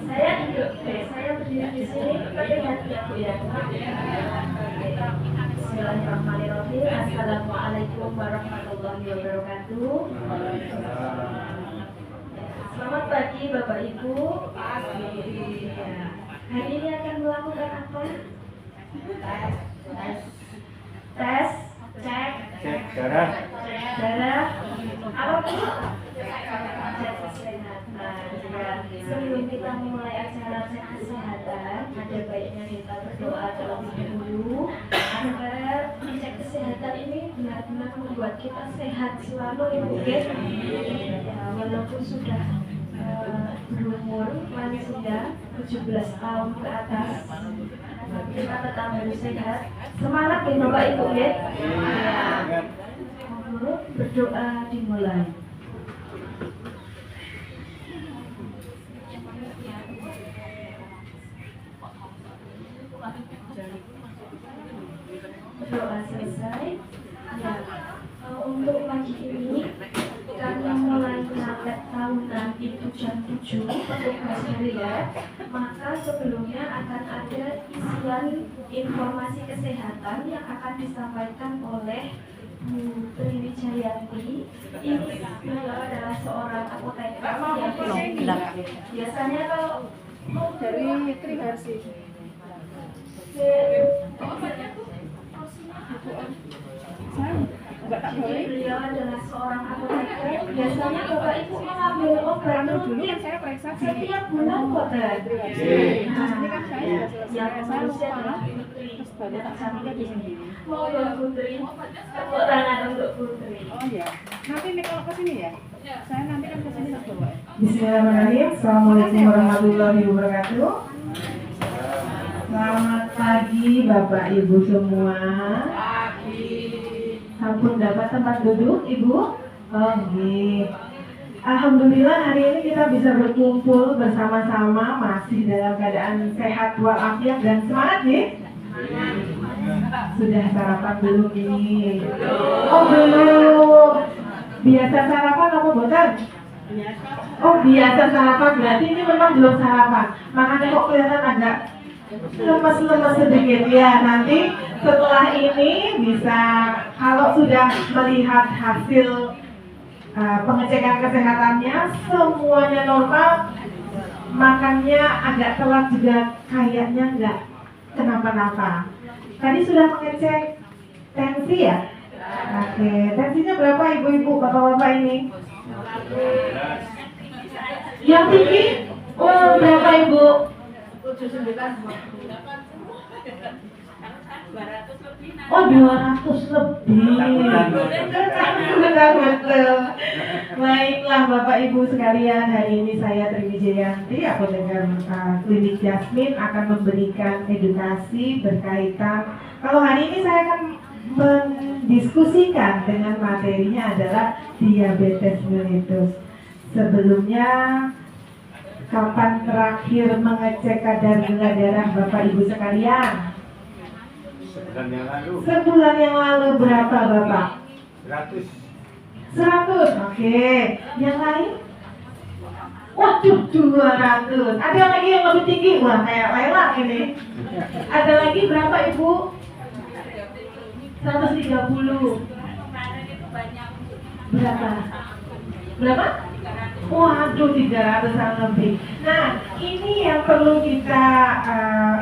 Saya duduk, saya berdiri di sini, tapi hati ya Bu ya. Bismillahirrahmanirrahim. Assalamualaikum warahmatullahi wabarakatuh. Selamat pagi Bapak Ibu. Hari ini akan melakukan apa? Tes, cek darah. Apa Bu? Cek kesehatan. Sebelum kita memulai acara cek kesehatan, ada baiknya kita berdoa terlebih dahulu agar cek kesehatan ini benar-benar membuat kita sehat selalu ya Bu. Walaupun sudah berumur lansia 17 tahun ke atas, kita tetap harus sehat. Semangat ya Bapak Ibu ya. Berdoa dimulai. Doa selesai. Ya, untuk pagi ini kami mulai sampai tahun nanti jam 7 petugas harian, maka sebelumnya akan ada isian informasi kesehatan yang akan disampaikan oleh Bu Triwijayanti. Ini beliau adalah seorang apoteker yang biasanya kalau dari Triharsi. Beliau adalah seorang apoteker. Biasanya Bapak Ibu mengambil obat dulu yang saya periksa setiap bulan kok ini kan saya yang saya adalah terus baru tak sampai di sini. mau Putri, tepuk tangan untuk Putri. Oh iya, nanti nih kalau ke sini ya, saya nanti kan ke sini tak bawa. Bismillahirrahmanirrahim. Assalamualaikum warahmatullahi wabarakatuh. Selamat pagi Bapak Ibu semua. Sampun dapat tempat duduk Ibu? Oke. Alhamdulillah hari ini kita bisa berkumpul bersama-sama masih dalam keadaan sehat walafiat dan semangat nih. Sudah sarapan belum ini? Oh belum. Biasa sarapan apa bosan? Oh biasa sarapan, berarti ini memang belum sarapan. Makanya kok kelihatan agak lemas-lemas sedikit ya. Nanti setelah ini bisa, kalau sudah melihat hasil pengecekan kesehatannya semuanya normal, makannya agak telat juga kayaknya enggak kenapa-napa. Tadi sudah mengecek tensi ya? Oke, tensinya berapa ibu-ibu, bapak-bapak ini? Yang tinggi? Oh, berapa ibu? 200 lebih. Betul. Baiklah Bapak Ibu sekalian, hari ini saya Triwijayanti, apoteker klinik Jasmine akan memberikan edukasi berkaitan. Kalau hari ini saya akan mendiskusikan dengan materinya adalah diabetes mellitus. Sebelumnya, kapan terakhir mengecek kadar gula darah Bapak Ibu sekalian? Sebulan yang lalu berapa Bapak? 100. Oke. Yang lain? Waduh, 200. Ada lagi yang lebih tinggi? Wah, kayak lelang ini. Ada lagi berapa Ibu? 130. Berapa? Waduh, 300-an lebih. Nah, ini yang perlu kita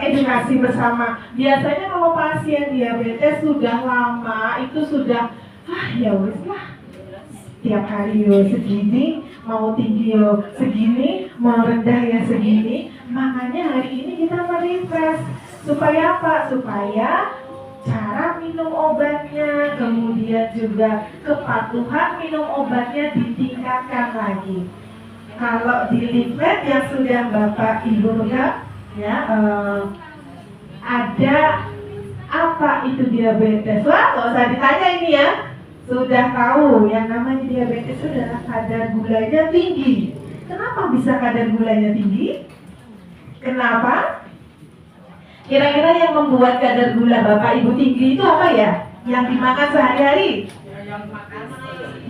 edukasi bersama. Biasanya kalau pasien diabetes sudah lama, itu sudah ya wis lah. Tiap hari yo segini, mau tinggi yo segini, mau rendah ya segini. Makanya hari ini kita merefresh. Supaya apa? Supaya cara minum obatnya, kemudian juga kepatuhan minum obatnya ditingkatkan lagi. Kalau di leaflet yang sudah Bapak Ibu pegang, ya ada apa itu diabetes? Wah, nggak usah ditanya ini ya, sudah tahu yang namanya diabetes itu adalah kadar gulanya tinggi. Kenapa bisa kadar gulanya tinggi? Kenapa? Kira-kira yang membuat kadar gula Bapak Ibu tinggi itu apa ya? Yang dimakan sehari-hari?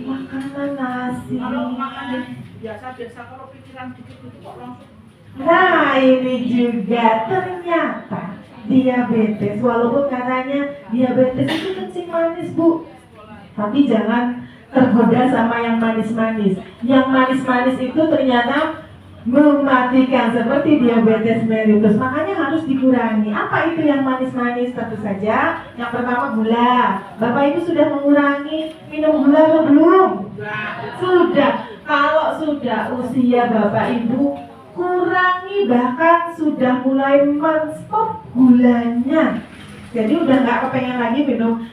Makanan nasi. Kalau makanan biasa kalau pikiran dikit itu kok langsung Nah, ini juga ternyata diabetes, walaupun katanya diabetes itu kencing manis, Bu. Tapi jangan tergoda sama yang manis-manis. Yang manis-manis itu ternyata mematikan seperti diabetes mellitus. Makanya harus dikurangi. Apa itu yang manis-manis? Tentu saja yang pertama gula. Bapak Ibu sudah mengurangi minum gula atau belum? Sudah. Kalau sudah usia Bapak Ibu kurangi, bahkan sudah mulai menstop gulanya. Jadi udah nggak kepengen lagi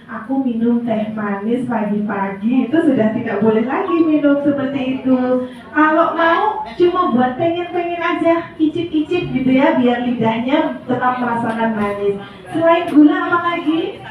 aku minum teh manis pagi-pagi, itu sudah tidak boleh lagi minum seperti itu. Kalau mau cuma buat pengen-pengen aja, icip-icip gitu ya, biar lidahnya tetap merasakan manis. Selain gula apa lagi?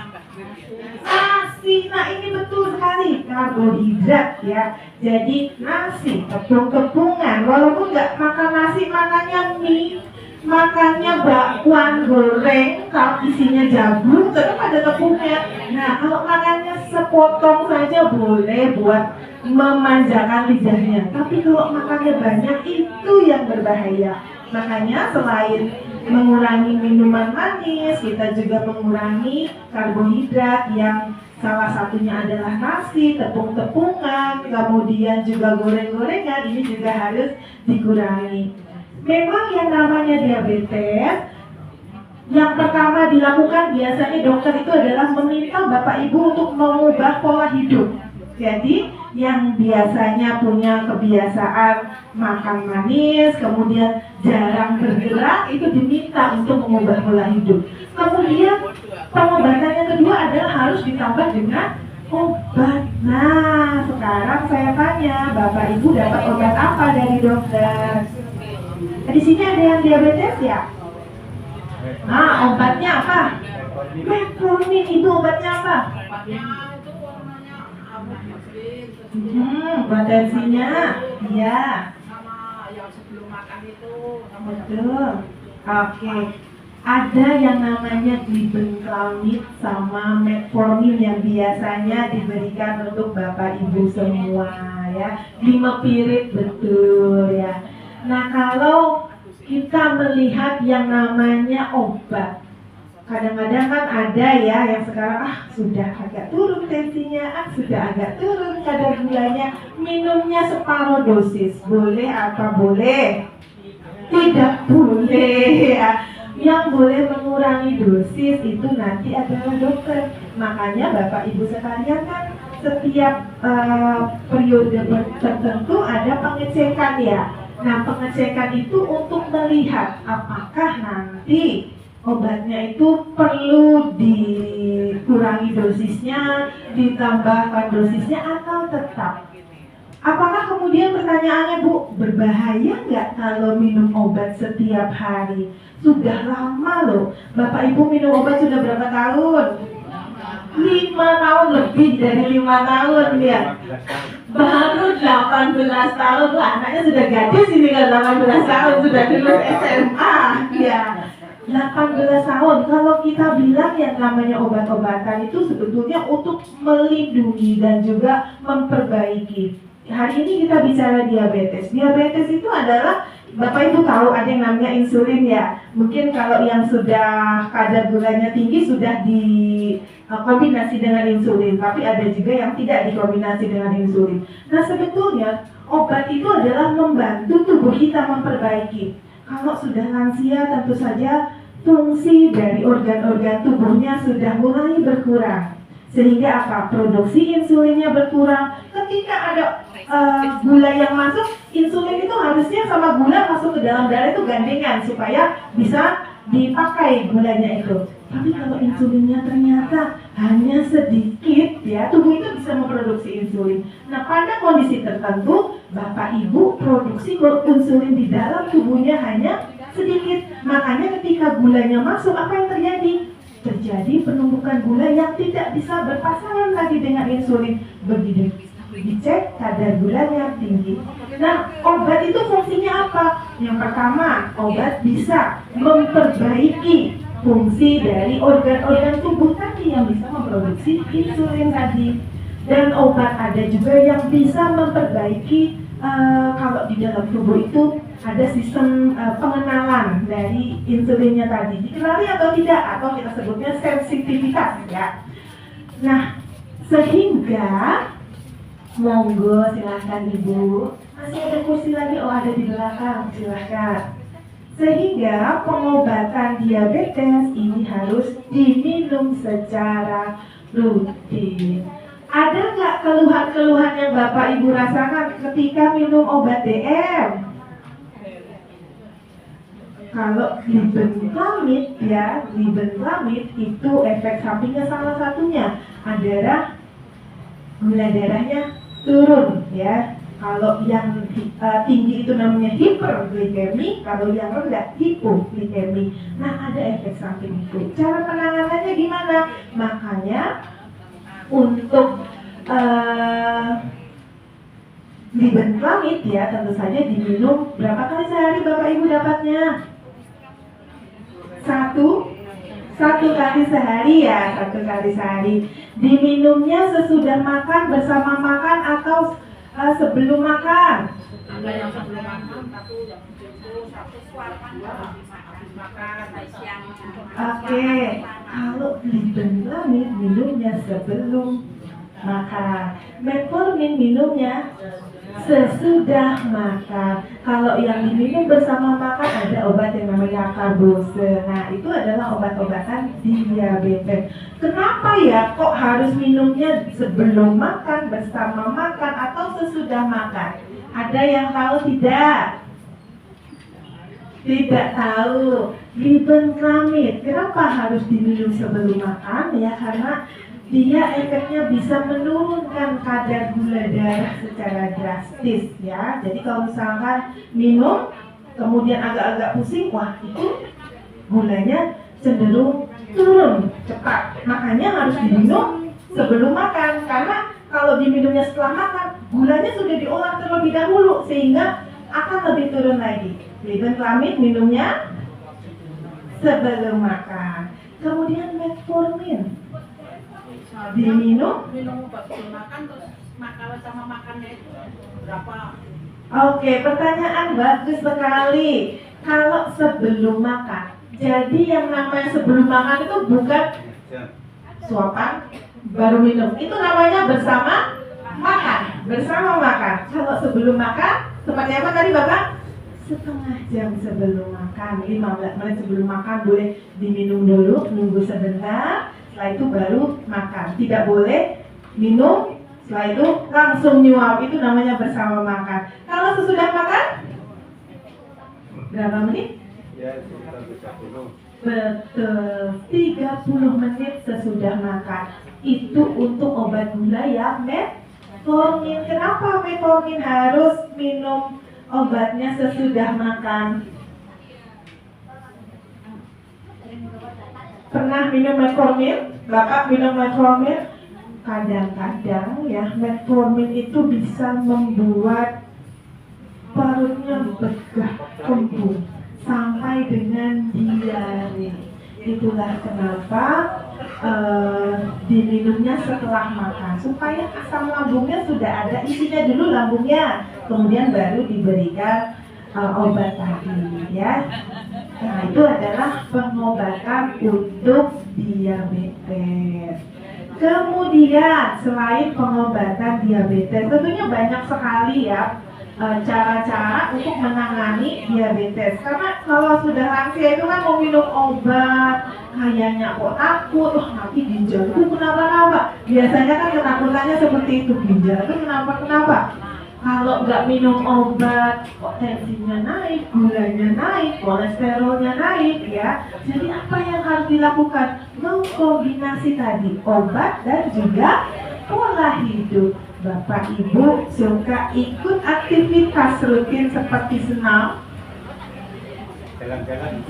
Nasi. Nah ini betul sekali, karbohidrat ya. Jadi nasi, tepung-tepungan, walaupun nggak makan nasi, makannya mie, makannya bakwan goreng, kalau isinya jagung, tetap ada tepungnya. Nah, kalau makannya sepotong saja boleh buat memanjakan lidahnya. Tapi kalau makannya banyak, itu yang berbahaya. Makanya selain mengurangi minuman manis, kita juga mengurangi karbohidrat yang salah satunya adalah nasi, tepung-tepungan, kemudian juga goreng-gorengan, ini juga harus dikurangi. Memang yang namanya diabetes, yang pertama dilakukan biasanya dokter itu adalah meminta Bapak Ibu untuk mengubah pola hidup. Jadi yang biasanya punya kebiasaan makan manis, kemudian jarang bergerak, itu diminta untuk mengubah pola hidup. Kemudian pengobatan yang kedua adalah harus ditambah dengan obat. Nah, sekarang saya tanya, Bapak Ibu dapat obat apa dari dokter? Di sini ada yang diabetes ya? Nah, obatnya apa? Metformin. Itu obatnya apa? Buat tensinya. Iya. Sama yang sebelum makan itu. Betul. Oke. Ada yang namanya glibenclamid sama metformin yang biasanya diberikan untuk Bapak Ibu semua ya. Glimepirid, betul ya. Nah, kalau kita melihat yang namanya obat, kadang-kadang kan ada ya yang sekarang sudah agak turun tensinya, sudah agak turun kadar gulanya, minumnya separuh dosis. Boleh apa boleh? Tidak boleh ya. Yang boleh mengurangi dosis itu nanti adalah dokter. Makanya Bapak Ibu sekalian kan setiap periode tertentu ada pengecekan ya. Nah, pengecekan itu untuk melihat apakah nanti obatnya itu perlu dikurangi dosisnya, ditambahkan dosisnya, atau tetap. Apakah kemudian pertanyaannya, Bu, berbahaya nggak kalau minum obat setiap hari? Sudah lama loh. Bapak Ibu minum obat sudah berapa tahun? 5 tahun, lebih dari 5 tahun ya. Baru 18 tahun lah, anaknya sudah gadis ini kan, 18 tahun sudah lulus SMA ya. 18 tahun, kalau kita bilang yang namanya obat-obatan itu sebetulnya untuk melindungi dan juga memperbaiki. Hari ini kita bicara diabetes. Diabetes itu adalah, Bapak Ibu tahu ada yang namanya insulin ya. Mungkin kalau yang sudah kadar gulanya tinggi sudah dikombinasi dengan insulin, tapi ada juga yang tidak dikombinasi dengan insulin. Nah, sebetulnya obat itu adalah membantu tubuh kita memperbaiki. Kalau sudah lansia, tentu saja fungsi dari organ-organ tubuhnya sudah mulai berkurang. Sehingga apa? Produksi insulinnya berkurang. Ketika ada gula yang masuk, insulin itu harusnya sama gula masuk ke dalam darah itu gandengan supaya bisa dipakai gulanya itu. Tapi kalau insulinnya ternyata hanya sedikit ya, tubuh itu bisa memproduksi insulin. Nah, pada kondisi tertentu, Bapak Ibu produksi insulin di dalam tubuhnya hanya sedikit. Makanya ketika gulanya masuk, apa yang terjadi? Terjadi penumpukan gula yang tidak bisa berpasangan lagi dengan insulin. Begitu dicek kadar gulanya tinggi. Nah, obat itu fungsinya apa? Yang pertama, obat bisa memperbaiki fungsi dari organ-organ tubuh tadi yang bisa memproduksi insulin tadi. Dan obat ada juga yang bisa memperbaiki kalau di dalam tubuh itu ada sistem pengenalan dari insulinnya tadi, dikenali atau tidak, atau kita sebutnya sensitivitas ya. Nah, sehingga monggo silahkan Ibu, masih ada kursi lagi, oh ada di belakang, silahkan. Sehingga pengobatan diabetes ini harus diminum secara rutin. Ada nggak keluhan-keluhan yang Bapak Ibu rasakan ketika minum obat DM? Kalau glibenclamid ya, glibenclamid itu efek sampingnya salah satunya adalah gula darahnya turun ya. Kalau yang tinggi itu namanya hiperglikemi, kalau yang rendah hipoglikemi. Nah, ada efek samping itu. Cara penanganannya gimana? Makanya untuk glibenclamid ya tentu saja diminum berapa kali sehari Bapak Ibu dapatnya? Satu kali sehari ya, 1 kali sehari. Diminumnya sesudah makan, bersama makan, atau sebelum makan? Ada yang sebelum makan, satu yang itu satu suarakan habis makan, siang. Oke, kalau glibenclamid minumnya sebelum makan, metformin minumnya sesudah makan. Kalau yang diminum bersama makan ada obat yang namanya karbose. Nah, itu adalah obat-obatan diabetes. Kenapa ya kok harus minumnya sebelum makan, bersama makan, atau sesudah makan? Ada yang tahu tidak? Tidak tahu. Glibenclamid kenapa harus diminum sebelum makan? Ya karena dia efeknya bisa menurunkan kadar gula darah secara drastis ya. Jadi kalau misalkan minum kemudian agak-agak pusing, wah itu gulanya cenderung turun cepat. Makanya harus diminum sebelum makan, karena kalau diminumnya setelah makan, gulanya sudah diolah terlebih dahulu sehingga akan lebih turun lagi. Glibenclamid minumnya sebelum makan. Kemudian metformin diminum. Minum obat sebelum makan, terus makan sama makannya itu berapa? Oke, pertanyaan bagus sekali. Kalau sebelum makan, jadi yang namanya sebelum makan itu bukan suapan baru minum, itu namanya bersama makan. Bersama makan. Kalau sebelum makan, seperti apa tadi Bapak? Setengah jam sebelum makan, 15 menit sebelum makan boleh diminum dulu, nunggu sebentar, setelah itu baru makan. Tidak boleh minum, setelah itu langsung nyuap, itu namanya bersama makan. Kalau sesudah makan, berapa menit? Ya, sekitar 30. Betul, 30 menit sesudah makan. Itu untuk obat gula ya, metformin. Kenapa metformin harus minum obatnya sesudah makan? Pernah minum metformin? Bapak minum metformin? Kadang-kadang ya metformin itu bisa membuat perutnya begah, kembung sampai dengan diare. Itulah kenapa diminumnya setelah makan, supaya asam lambungnya sudah ada, isinya dulu lambungnya, kemudian baru diberikan obat tadi ya. Nah, itu adalah pengobatan untuk diabetes. Kemudian selain pengobatan diabetes, tentunya banyak sekali ya cara-cara untuk menangani diabetes. Karena kalau sudah lansia itu kan mau minum obat, kayaknya kok takut, nanti ginjalku kenapa-napa. Biasanya kan ketakutannya seperti itu, ginjalku kenapa-kenapa. Kalau nggak minum obat, kok tensinya naik, gulanya naik, kolesterolnya naik ya. Jadi apa yang harus dilakukan? Mengkombinasi tadi obat dan juga pola hidup. Bapak Ibu suka ikut aktivitas rutin seperti senam?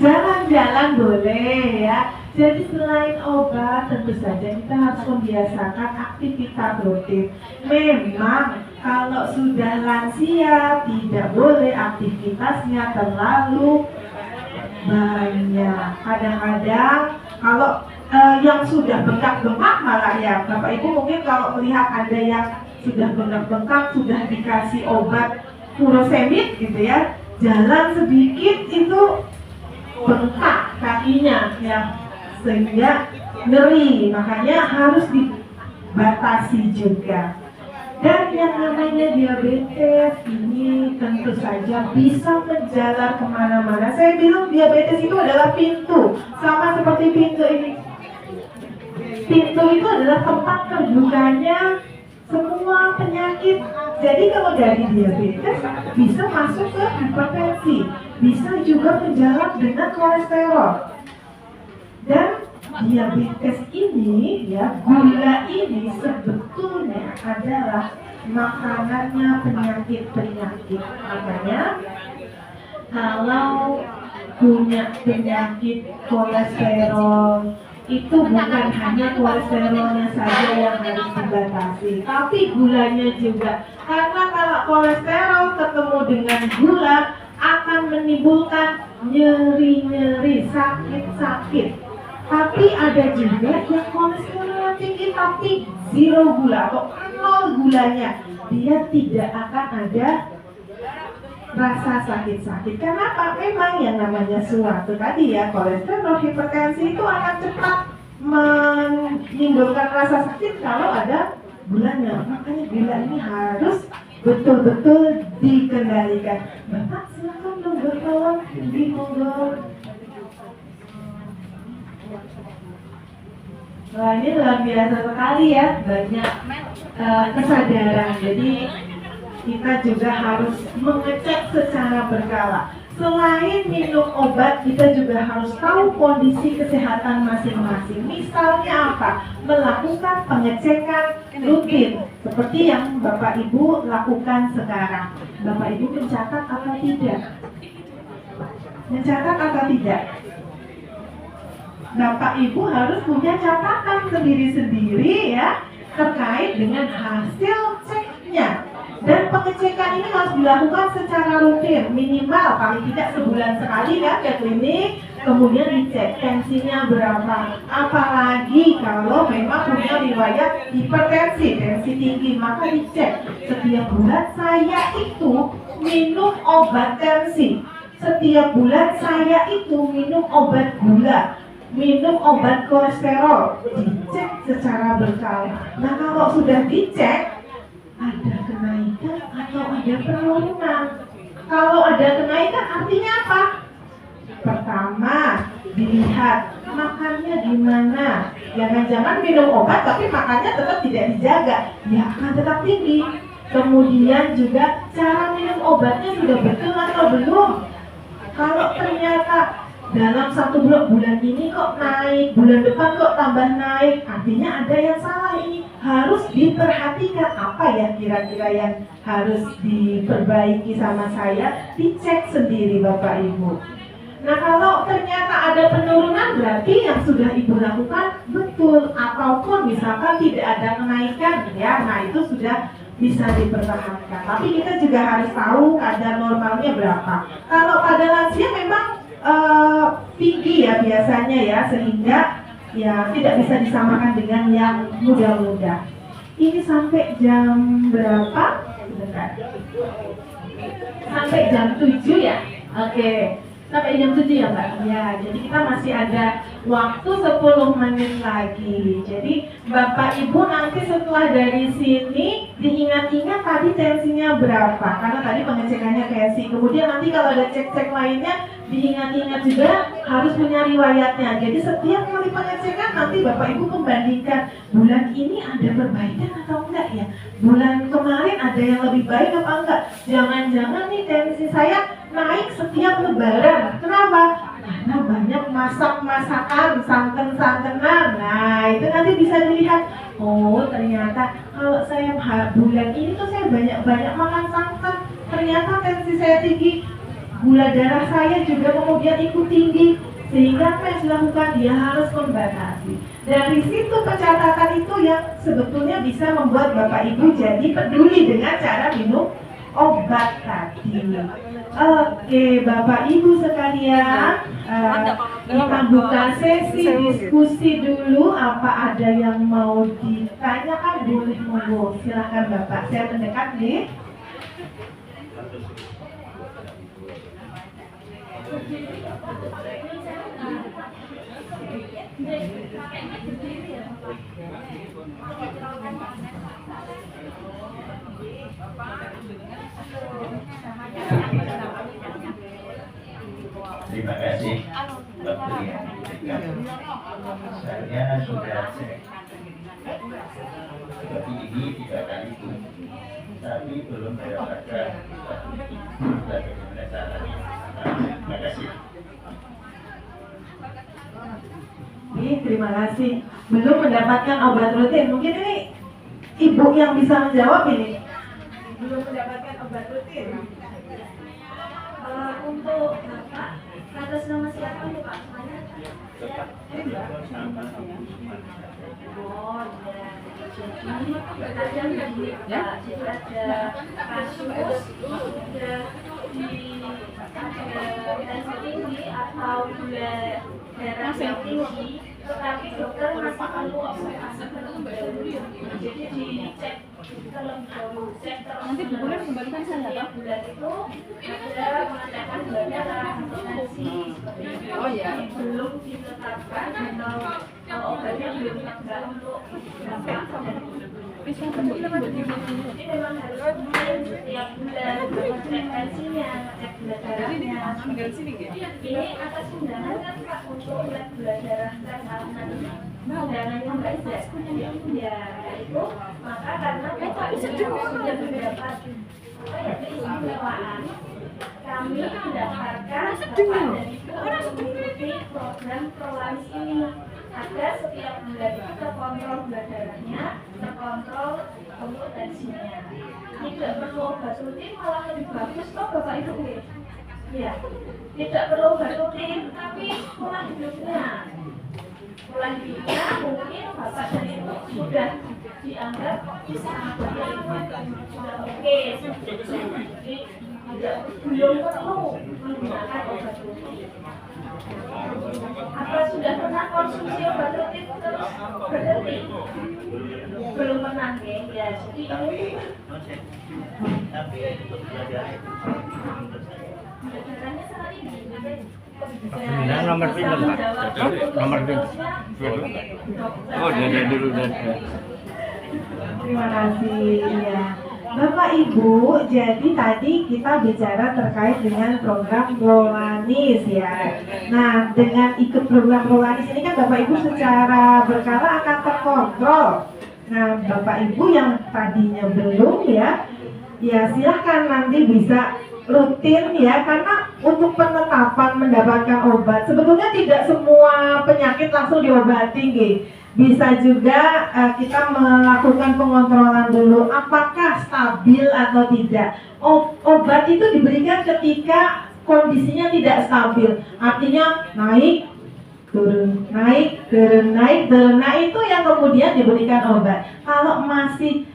Jalan-jalan boleh ya. Jadi selain obat, tentu saja kita harus membiasakan aktivitas rutin. Memang kalau sudah lansia tidak boleh aktivitasnya terlalu banyak. Kadang-kadang kalau yang sudah bengkak-bengkak malah ya Bapak Ibu mungkin kalau melihat ada yang sudah bengkak-bengkak sudah dikasih obat furosemid gitu ya, jalan sedikit itu bengkak kakinya ya, sehingga nyeri, makanya harus dibatasi juga. Dan yang namanya diabetes ini tentu saja bisa menjalar kemana-mana. Saya bilang diabetes itu adalah pintu, sama seperti pintu ini. Pintu itu adalah tempat terbukanya semua penyakit. Jadi kalau dari diabetes bisa masuk ke hipertensi, bisa juga menjalar dengan kolesterol. Dan diabetes ini ya, gula ini sebetulnya adalah makanannya penyakit-penyakit. Makanya kalau punya penyakit kolesterol itu bukan hanya kolesterolnya saja yang harus dibatasi, tapi gulanya juga. Karena kalau kolesterol ketemu dengan gula akan menimbulkan nyeri-nyeri, sakit-sakit. Tapi ada juga yang kolesterolnya tinggi tapi zero gula atau nol gulanya, dia tidak akan ada rasa sakit-sakit. Kenapa? Memang yang namanya suatu tadi ya, kolesterol, hipertensi itu akan cepat menimbulkan rasa sakit kalau ada gulanya. Makanya gula ini harus betul-betul dikendalikan. Bapak silakan dong berkawan di monggo. Wah, ini luar biasa sekali ya, banyak kesadaran. Jadi kita juga harus mengecek secara berkala. Selain minum obat, kita juga harus tahu kondisi kesehatan masing-masing. Misalnya apa? Melakukan pengecekan rutin, seperti yang Bapak Ibu lakukan sekarang. Bapak Ibu mencatat atau tidak? Mencatat atau tidak? Bapak Ibu harus punya catatan sendiri-sendiri ya terkait dengan hasil ceknya. Dan pengecekan ini harus dilakukan secara rutin, minimal paling tidak sebulan sekali ya ke klinik, kemudian dicek tensinya berapa. Apalagi kalau memang punya riwayat hipertensi, tensi tinggi, maka dicek. Setiap bulan saya itu minum obat tensi, setiap bulan saya itu minum obat gula, minum obat kolesterol, dicek secara berkala. Nah kalau sudah dicek, ada kenaikan atau ada penurunan. Kalau ada kenaikan artinya apa? Pertama, dilihat makannya gimana. Jangan-jangan minum obat tapi makannya tetap tidak dijaga, ya akan tetap tinggi. Kemudian juga cara minum obatnya sudah betul atau belum. Kalau ternyata dalam satu bulan ini kok naik, bulan depan kok tambah naik, artinya ada yang salah ini. Harus diperhatikan apa ya kira-kira yang harus diperbaiki sama saya, dicek sendiri Bapak Ibu. Nah kalau ternyata ada penurunan berarti yang sudah Ibu lakukan betul, ataupun misalkan tidak ada kenaikan ya, nah itu sudah bisa dipertahankan. Tapi kita juga harus tahu kadar normalnya berapa. Kalau pada lansia memang tinggi ya biasanya ya, sehingga ya tidak bisa disamakan dengan yang muda-muda. Ini sampai jam berapa? Sebentar. Sampai jam 7 ya? Oke. Sampai jam 7 ya Mbak? Ya, jadi kita masih ada waktu 10 menit lagi. Jadi Bapak Ibu nanti setelah dari sini diingat-ingat tadi tensinya berapa, karena tadi pengecekannya tensi. Kemudian nanti kalau ada cek-cek lainnya diingat-ingat juga harus punya riwayatnya. Jadi setiap kali pengecekan nanti Bapak Ibu membandingkan bulan ini ada perbaikan atau enggak ya, bulan kemarin ada yang lebih baik apa enggak. Jangan-jangan nih tensi saya naik setiap lebaran. Kenapa? Karena banyak masak-masakan, santen-santenan. Nah itu nanti bisa dilihat, oh ternyata kalau saya bulan ini tuh saya banyak makan santan, ternyata tensi saya tinggi, gula darah saya juga kemudian ikut tinggi. Sehingga apa yang dilakukan? Dia harus membatasi. Dari situ pencatatan itu yang sebetulnya bisa membuat Bapak Ibu jadi peduli dengan cara minum obat tadi. Oke, Bapak Ibu sekalian, kita buka sesi diskusi dulu. Apa ada yang mau ditanyakan? Boleh, monggo. Silakan Bapak. Saya mendekat nih. Terima kasih waktu yang diberikan. Saya sudah cek. Seperti ini 3 kali pun, tapi belum mendapatkan bagaimana caranya. Terima kasih. Terima kasih. Belum mendapatkan obat rutin. Mungkin ini Ibu yang bisa menjawab ini. Belum mendapatkan obat rutin. Untuk Bapak, atas nama siapa nih Pak? Oh, ya. Jadi ada kasus sudah di tensi tinggi atau gula darah yang tinggi, tetapi dokter masih perlu observasi terlebih dahulu. Jadi dicek terlebih dahulu. Cek nanti bulan kembalikan saya bulan itu ada mengatakan gula darah atau tensi. Oh ya. Belum ditetapkan atau obatnya belum enggak untuk dampak. Ini memang harus setiap bulan cek tensinya, cek gula darahnya. Ini atas undangan kan Pak untuk cek gula darah tahunan. Undangannya Mbak Iza. Ya itu maka karena Bapak sudah mendapat keistimewaan, kami mendaftarkan Bapak dan Ibu untuk mengikuti program Prolanis ini agar setiap bulan itu terkontrol gula darahnya, terkontrol untuk tensinya. Tidak perlu obat rutin, malah lebih bagus kok Bapak Ibu. Ya, tidak perlu obat rutin, tapi pola hidupnya mungkin Bapak dan Ibu sudah dianggap sangat baik, sudah oke. Jadi belum perlu menggunakan obat rutin. Apa sudah pernah konsumsi obat rutin terus berhenti? Belum pernah ya. Jadi ini darahnya sangat tinggi. Nah, nomor pinter Pak. Nomor pinter. Oh, dia dulu dan. Terima kasih ya. Bapak Ibu, jadi tadi kita bicara terkait dengan program Prolanis ya. Nah, dengan ikut program Prolanis ini kan Bapak Ibu secara berkala akan terkontrol. Nah, Bapak Ibu yang tadinya belum ya silahkan nanti bisa rutin ya, karena untuk penetapan mendapatkan obat sebetulnya tidak semua penyakit langsung diobati nggih. Bisa juga kita melakukan pengontrolan dulu apakah stabil atau tidak. Obat itu diberikan ketika kondisinya tidak stabil, artinya naik turun, naik turun, naik turun. Nah itu yang kemudian diberikan obat. Kalau masih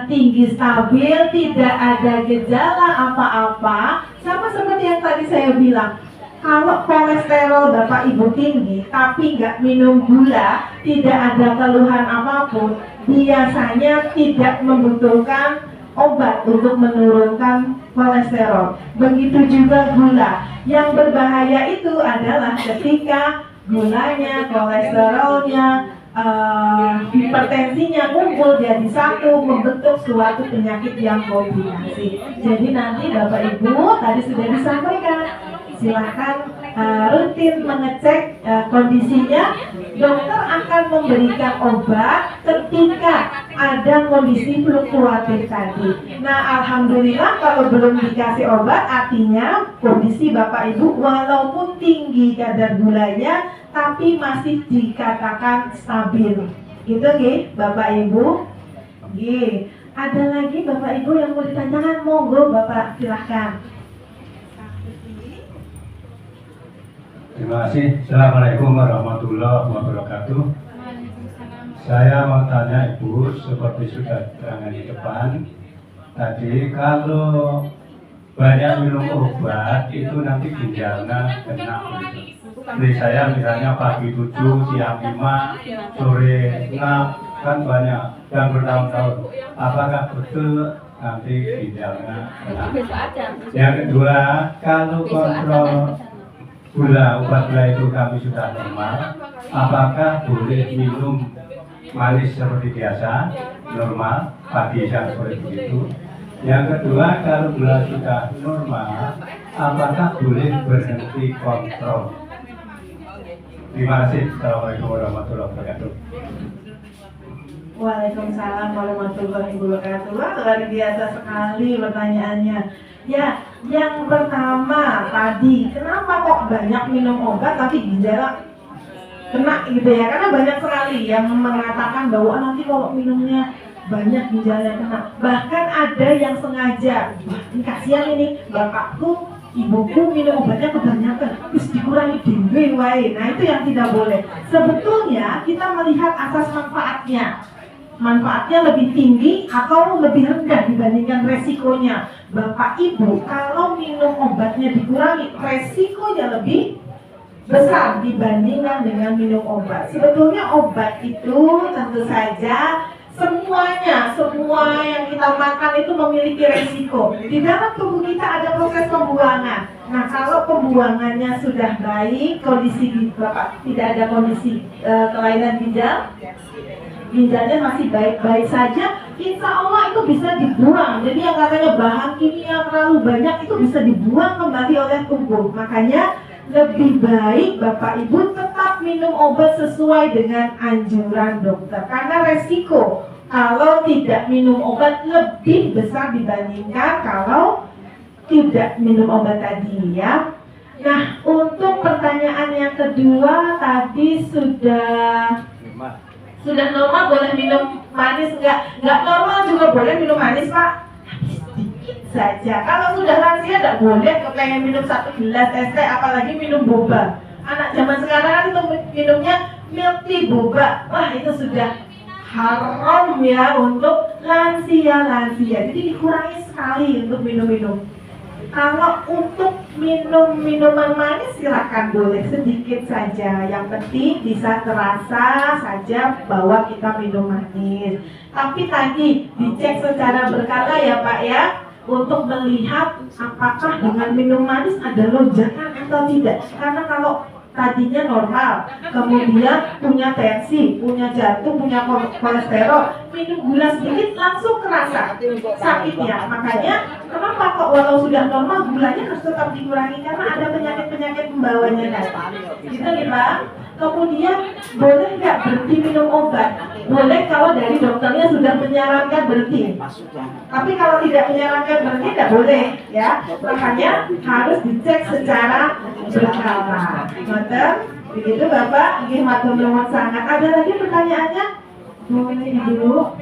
tinggi stabil, tidak ada gejala apa-apa, sama seperti yang tadi saya bilang. Kalau kolesterol Bapak Ibu tinggi, tapi nggak minum gula, tidak ada keluhan apapun, biasanya tidak membutuhkan obat untuk menurunkan kolesterol. Begitu juga gula. Yang berbahaya itu adalah ketika gulanya, kolesterolnya, hipertensinya kumpul jadi satu, membentuk suatu penyakit yang kombinasi. Jadi nanti Bapak Ibu tadi sudah disampaikan, silakan rutin mengecek kondisinya. Dokter akan memberikan obat ketika ada kondisi fluktuatif tadi. Nah, alhamdulillah kalau belum dikasih obat, artinya kondisi Bapak Ibu walaupun tinggi kadar gulanya, tapi masih dikatakan stabil. Gitu nggih, Bapak Ibu. Nggih. Ada lagi Bapak Ibu yang mau ditanyakan? Monggo Bapak, silahkan. Terima kasih. Assalamualaikum warahmatullahi wabarakatuh. Saya mau tanya Ibu, seperti sudah terangkan di depan tadi, kalau banyak minum obat itu nanti ginjalnya kena gitu. Seperti saya misalnya pagi 7, siang 5, sore 6, kan banyak yang bertahun-tahun. Apakah betul nanti ginjalnya kena? Yang kedua, kalau kontrol gula, obat gula itu kami sudah normal, apakah boleh minum manis seperti biasa, normal, pagi siang sore begitu? Yang kedua, kalau gula sudah normal, apakah boleh berhenti kontrol? Terima kasih. Assalamualaikum warahmatullahi wabarakatuh. Waalaikumsalam warahmatullahi wabarakatuh. Wah, luar biasa sekali pertanyaannya. Ya, yang pertama tadi, kenapa kok banyak minum obat tapi ginjal kena gitu ya? Karena banyak sekali yang mengatakan bahwa nanti kalau minumnya banyak ginjalnya kena. Bahkan ada yang sengaja, wah ini kasihan ini, bapakku, ibuku minum obatnya kebanyakan, terus dikurangi dingin wae. Nah itu yang tidak boleh. Sebetulnya kita melihat asas manfaatnya. Manfaatnya lebih tinggi atau lebih rendah dibandingkan resikonya. Bapak Ibu, kalau minum obatnya dikurangi, resikonya lebih besar dibandingkan dengan minum obat. Sebetulnya obat itu tentu saja semua yang kita makan itu memiliki resiko. Di dalam tubuh kita ada proses pembuangan. Nah, kalau pembuangannya sudah baik, kondisi Bapak tidak ada kondisi kelainan ginjalnya masih baik-baik saja, insya Allah itu bisa dibuang. Jadi yang katanya bahan kimia terlalu banyak itu bisa dibuang kembali oleh tubuh. Makanya lebih baik Bapak Ibu tetap minum obat sesuai dengan anjuran dokter. Karena resiko kalau tidak minum obat lebih besar dibandingkan kalau tidak minum obat tadi ya. Nah, untuk pertanyaan yang kedua tadi sudah normal boleh minum manis nggak normal juga boleh minum manis Pak, sedikit saja. Kalau sudah lansia nggak boleh kepengen minum 1 gelas es teh apalagi minum boba. Anak zaman sekarang kan itu minumnya milk tea boba, wah itu sudah haram ya untuk lansia. Jadi dikurangi sekali untuk minum. Kalau untuk minum minuman manis silakan boleh sedikit saja. Yang penting bisa terasa saja bahwa kita minum manis. Tapi tadi dicek secara berkala ya Pak ya, untuk melihat apakah dengan minum manis ada lonjakan atau tidak. Karena kalau tadinya normal, kemudian punya tensi, punya jantung, punya kolesterol, minum gula sedikit langsung kerasa sakitnya. Makanya kenapa kok walau sudah normal gulanya harus tetap dikurangi, karena ada penyakit-penyakit pembawanya kan. Gitu nih Pak. Kemudian boleh nggak berhenti minum obat? Boleh kalau dari dokternya sudah menyarankan berhenti. Tapi kalau tidak menyarankan berhenti tidak boleh ya. Makanya harus dicek secara berkala. Betul? Begitu Bapak. Ini matur nuwun sangat. Ada lagi pertanyaannya? Boleh dulu.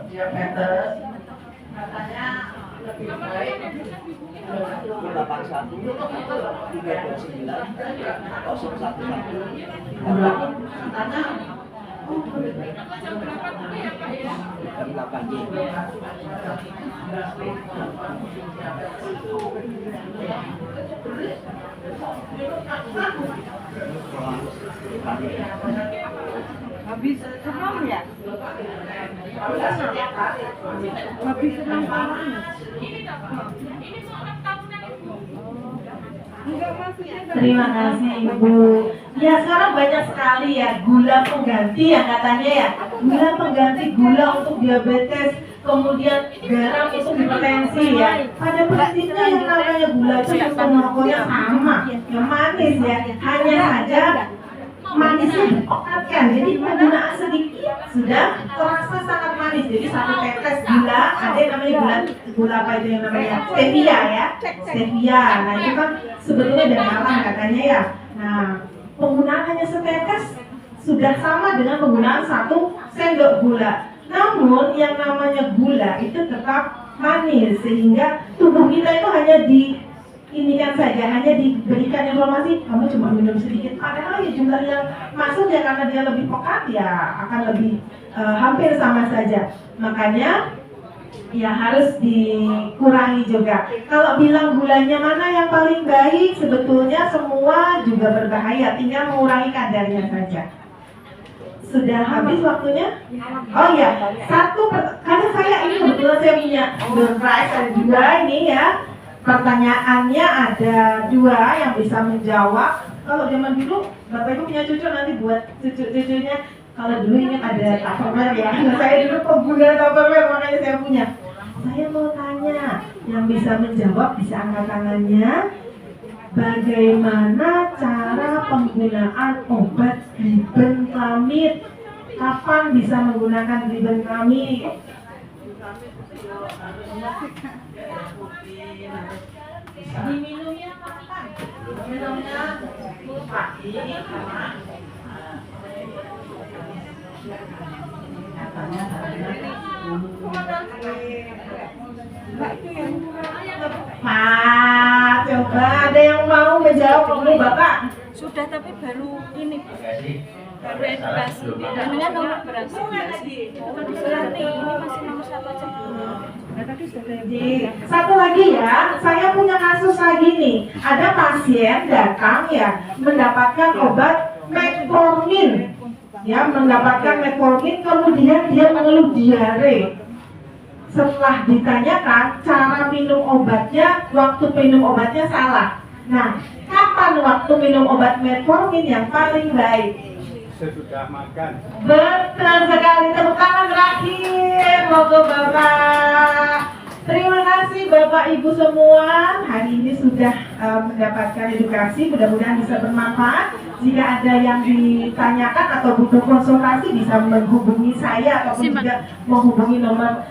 Diabetes katanya lebih baik 81 329 habis senam ya? Habis senam parah. Terima kasih Ibu. Ya sekarang banyak sekali ya gula pengganti yang katanya ya, gula pengganti gula untuk diabetes, kemudian garam untuk hipertensi ya. Pada prinsipnya yang namanya gula itu sistem rokoknya sama, yang manis ya. Hanya saja manisnya dipekatkan, jadi penggunaan sedikit sudah terasa sangat manis. Jadi 1 tetes gula, ada yang namanya gula apa itu yang namanya stevia ya, stevia. Nah itu kan sebetulnya dari alam katanya ya. Nah penggunaan hanya setetes sudah sama dengan penggunaan 1 sendok gula. Namun yang namanya gula itu tetap manis, sehingga tubuh kita itu hanya hanya diberikan informasi kamu cuma minum sedikit, padahal ya jumlah yang masuk ya karena dia lebih pekat ya akan lebih hampir sama saja. Makanya ya harus dikurangi juga. Kalau bilang gulanya mana yang paling baik, sebetulnya semua juga berbahaya, tinggal mengurangi kadarnya saja. Sudah habis waktunya? Oh iya, karena saya ini kebetulan saya punya surprise, ada 2 ini ya. Pertanyaannya ada 2 yang bisa menjawab. Kalau zaman dulu, Bapak Ibu punya cucu nanti buat cucu-cucunya. Kalau dulu ingat ada Tupperware ya. Saya dulu pengguna Tupperware, makanya saya punya. Saya mau tanya, yang bisa menjawab bisa angkat tangannya. Bagaimana cara penggunaan obat glibenclamid? Kapan bisa menggunakan glibenclamid? Diminumnya kapan? Minumnya pagi sama Pak, coba ada yang mau menjawab ini Bapak? Sudah, tapi baru ini baru edukasi Belum. dengan nomor berapa? Berarti ini masih nomor 1 aja. Satu lagi ya, saya punya kasus lagi nih. Ada pasien datang ya mendapatkan obat metformin, ya mendapatkan metformin, kemudian dia mengeluh diare. Setelah ditanyakan cara minum obatnya, waktu minum obatnya salah. Nah, kapan waktu minum obat metformin yang paling baik? Sesudah makan. Betul sekali, tepuk tangan terakhir moga Bapak. Terima kasih Bapak Ibu semua. Hari ini sudah mendapatkan edukasi, mudah-mudahan bisa bermanfaat. Jika ada yang ditanyakan atau butuh konsultasi bisa menghubungi saya ataupun juga menghubungi nomor